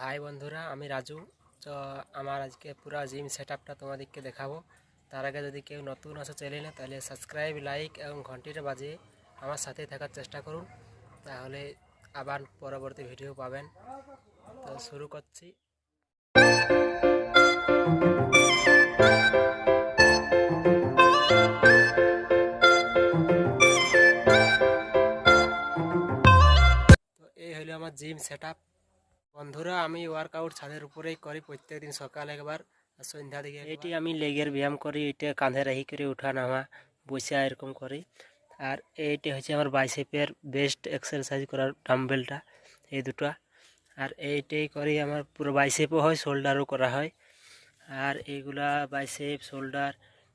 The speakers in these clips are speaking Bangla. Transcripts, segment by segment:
হাই বন্ধুরা, আমি রাজু। তো আমার আজকে পুরো জিম সেটআপটা তোমাদেরকে দেখাবো। তার আগে যদি কেউ নতুন আসে চ্যানেলে, তাহলে সাবস্ক্রাইব, লাইক এবং ঘন্টিটা বাজিয়ে আমার সাথেই থাকার চেষ্টা করুন, তাহলে আবার পরবর্তী ভিডিও পাবেন। তো শুরু করছি। তো এই হলো আমার জিম সেটআপ। বন্ধুরা, আমি ওয়ার্কআউট ছাদের উপরেই করি প্রত্যেকদিন, সকাল একবার আর সন্ধ্যা দিকে। এটি আমি লেগের ব্যায়াম করি, এটা কাঁধে রাখি করে উঠা নামা, বসে এরকম করি। আর এইটা হচ্ছে আমার বাইসেপের বেস্ট এক্সারসাইজ করার ডাম্বেলটা, এই দুটো। আর এইটাই করি আমার পুরো বাইসেপও হয়, শোল্ডারও করা হয়। আর এইগুলা বাইসেপ, শোল্ডার,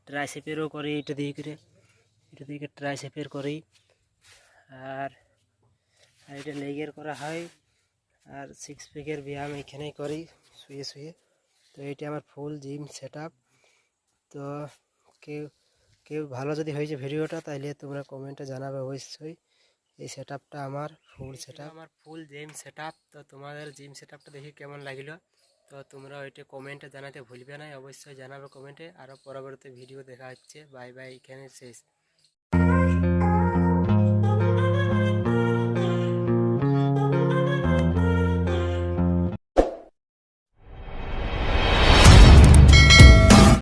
ট্রাইসেপেরও করি, এটা দিয়ে ট্রাইসেপের করি। আর এটা লেগের করা হয়। আর সিক্স প্যাকের ব্যায়াম এখানেই করি শুয়ে শুয়ে। তো এইটা আমার ফুল জিম সেটআপ। তো কেউ কেউ ভালো যদি হয়েছে ভিডিওটা, তাইলে তোমরা কমেন্টে জানাবে অবশ্যই। এই সেটআপটা আমার ফুল সেটআপ, আমার ফুল জিম সেটআপ। তো তোমাদের জিম সেটআপটা দেখি কেমন লাগলো, তো তোমরা ওইটা কমেন্টে জানাতে ভুলবে না, অবশ্যই জানাবে কমেন্টে। আরও পরবর্তী ভিডিও দেখা হচ্ছে। বাই বাই, এখানে শেষ।